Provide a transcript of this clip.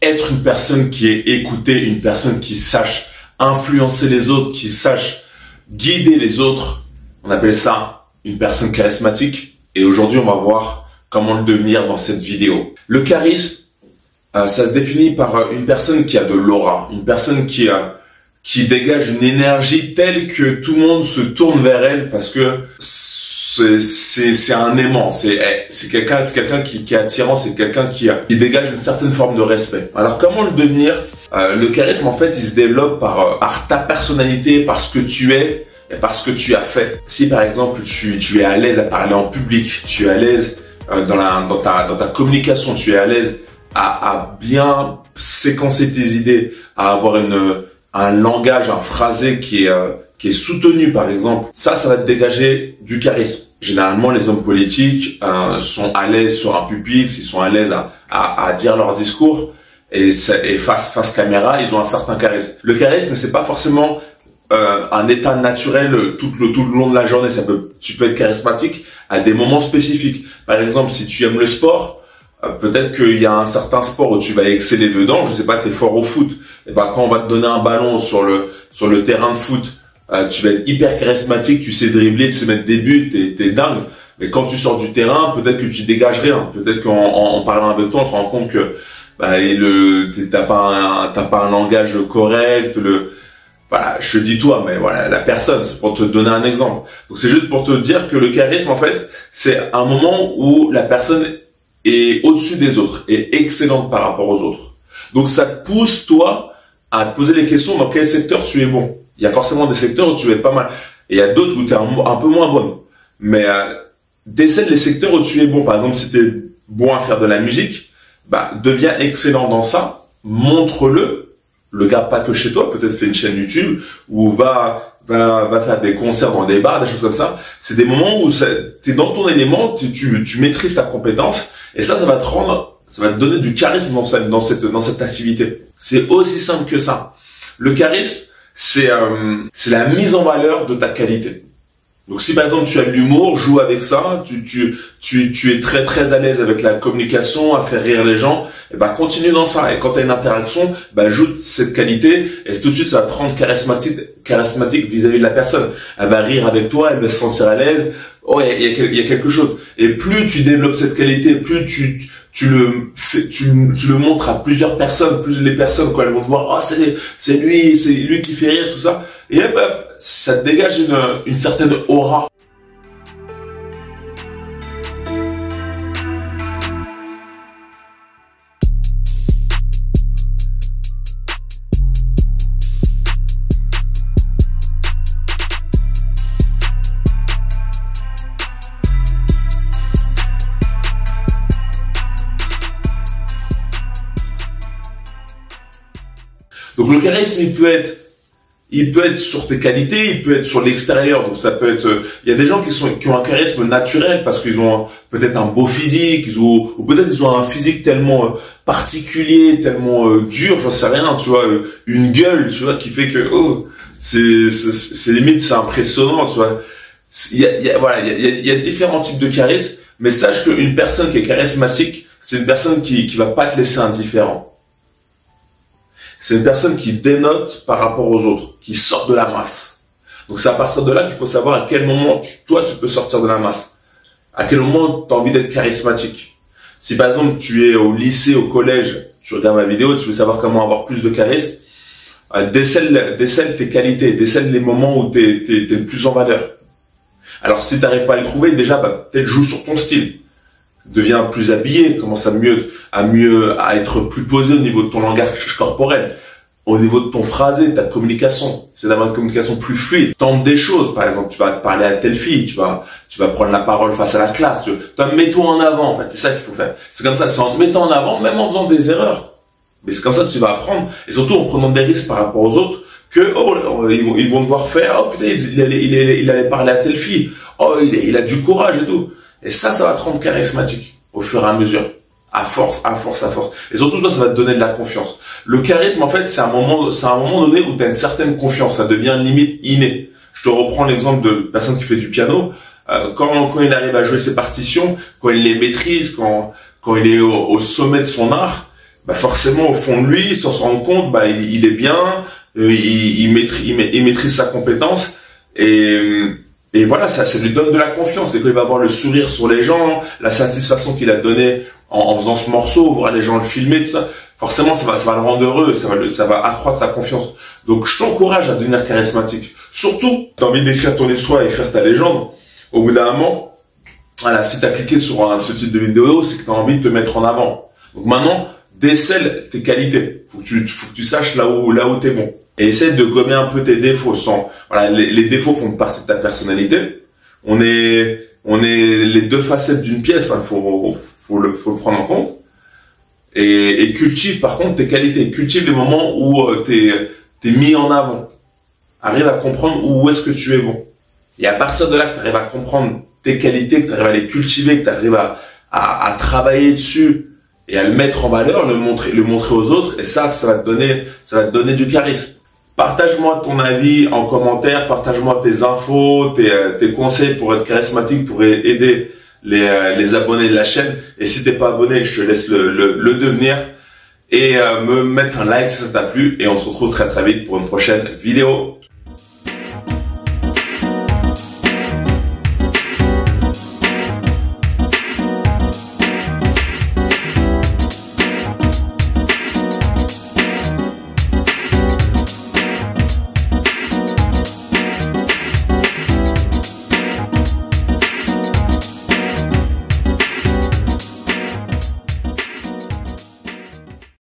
être une personne qui est écoutée, une personne qui sache influencer les autres, qui sache guider les autres. On appelle ça une personne charismatique. Et aujourd'hui, on va voir comment le devenir dans cette vidéo. Le charisme, ça se définit par une personne qui a de l'aura, une personne qui dégage une énergie telle que tout le monde se tourne vers elle parce que c'est un aimant, c'est quelqu'un qui est attirant, c'est quelqu'un qui dégage une certaine forme de respect. Alors comment le devenir? Le charisme, en fait, il se développe par ta personnalité, par ce que tu es et par ce que tu as fait. Si par exemple tu es à l'aise à parler en public, tu es à l'aise dans ta communication, tu es à l'aise à bien séquencer tes idées, à avoir un langage, un phrasé qui est soutenu, par exemple, ça va te dégager du charisme. Généralement, les hommes politiques sont à l'aise sur un pupitre, ils sont à l'aise à dire leur discours, et face caméra, ils ont un certain charisme. Le charisme, c'est pas forcément un état naturel tout le long de la journée. Tu peux être charismatique à des moments spécifiques. Par exemple, si tu aimes le sport, peut-être qu'il y a un certain sport où tu vas exceller dedans. Je sais pas, t'es fort au foot. Et ben quand on va te donner un ballon sur le terrain de foot, tu vas être hyper charismatique, tu sais dribbler, tu sais mettre des buts, t'es dingue. Mais quand tu sors du terrain, peut-être que tu dégages rien. Peut-être qu'en parlant avec toi, on se rend compte que t'as pas un langage correct. Voilà, je te dis toi, mais voilà, la personne, c'est pour te donner un exemple. Donc c'est juste pour te dire que le charisme, en fait, c'est un moment où la personne est au-dessus des autres, est excellente par rapport aux autres. Donc ça te pousse, toi, à te poser les questions dans quel secteur tu es bon. Il y a forcément des secteurs où tu vas être pas mal. Et il y a d'autres où tu es un peu moins bonne. Mais décèle les secteurs où tu es bon. Par exemple, si tu es bon à faire de la musique, deviens excellent dans ça. Montre-le. Le gars, pas que chez toi, peut-être fais une chaîne YouTube ou va faire des concerts dans des bars, des choses comme ça. C'est des moments où tu es dans ton élément, tu maîtrises ta compétence et ça va te donner du charisme dans cette activité. C'est aussi simple que ça. Le charisme, c'est la mise en valeur de ta qualité. Donc si par exemple tu as de l'humour, joue avec ça, tu es très très à l'aise avec la communication, à faire rire les gens, et continue dans ça. Et quand tu as une interaction, ajoute cette qualité et tout de suite ça va te rendre charismatique vis-à-vis de la personne. Elle va rire avec toi, elle va se sentir à l'aise. Oh, il y a quelque chose. Et plus tu développes cette qualité, plus tu le montres à plusieurs personnes, plus les personnes quand elles vont te voir, c'est lui qui fait rire, tout ça. Et ça te dégage une certaine aura. Donc le charisme, il peut être sur tes qualités, il peut être sur l'extérieur. Donc ça peut être, il y a des gens qui ont un charisme naturel parce qu'ils ont peut-être un beau physique, ou peut-être ils ont un physique tellement particulier, tellement dur, j'en sais rien, tu vois, une gueule, tu vois, qui fait que c'est limite, c'est impressionnant, tu vois. Il y a différents types de charisme, mais sache qu'une personne qui est charismatique, c'est une personne qui va pas te laisser indifférent. C'est une personne qui dénote par rapport aux autres, qui sort de la masse. Donc c'est à partir de là qu'il faut savoir à quel moment toi tu peux sortir de la masse. À quel moment tu as envie d'être charismatique. Si par exemple tu es au lycée, au collège, tu regardes ma vidéo, tu veux savoir comment avoir plus de charisme, décèle tes qualités, décèle les moments où tu es le plus en valeur. Alors si tu n'arrives pas à les trouver, déjà peut-être joue sur ton style. Deviens plus habillé, commence à être plus posé au niveau de ton langage corporel, au niveau de ton phrasé, ta communication. C'est d'avoir une communication plus fluide. Tente des choses, par exemple, tu vas parler à telle fille, tu vas prendre la parole face à la classe. Mets-toi en avant, en fait, c'est ça qu'il faut faire. C'est comme ça, c'est en te mettant en avant, même en faisant des erreurs. Mais c'est comme ça que tu vas apprendre, et surtout en prenant des risques par rapport aux autres, que ils vont devoir faire, oh putain, il allait parler à telle fille, oh il a du courage et tout. Et ça va te rendre charismatique au fur et à mesure, à force. Et surtout, ça va te donner de la confiance. Le charisme, en fait, c'est un moment donné où tu as une certaine confiance. Ça devient limite inné. Je te reprends l'exemple de personne qui fait du piano. Quand il arrive à jouer ses partitions, quand il les maîtrise, quand il est au sommet de son art, bah forcément au fond de lui, sans se rendre compte, bah il est bien, il maîtrise sa compétence et voilà, ça lui donne de la confiance. Et quand il va avoir le sourire sur les gens, la satisfaction qu'il a donnée en faisant ce morceau, voir les gens le filmer, tout ça, forcément ça va le rendre heureux, ça va accroître sa confiance. Donc je t'encourage à devenir charismatique. Surtout, t'as envie d'écrire ton histoire, écrire ta légende. Au bout d'un moment, voilà, si t'as cliqué sur ce type de vidéo, c'est que t'as envie de te mettre en avant. Donc maintenant, décèle tes qualités. Faut que tu saches là où t'es bon. Et essaie de gommer un peu tes défauts voilà, les défauts font partie de ta personnalité. On est les deux facettes d'une pièce, hein, faut le prendre en compte. Et cultive par contre tes qualités. Cultive les moments où t'es mis en avant. Arrive à comprendre où est-ce que tu es bon. Et à partir de là que tu arrives à comprendre tes qualités, que tu arrives à les cultiver, que tu arrives à travailler dessus et à le mettre en valeur, le montrer aux autres, et ça va te donner du charisme. Partage-moi ton avis en commentaire, partage-moi tes infos, tes conseils pour être charismatique, pour aider les abonnés de la chaîne. Et si t'es pas abonné, je te laisse le devenir. Et me mettre un like si ça t'a plu. Et on se retrouve très très vite pour une prochaine vidéo.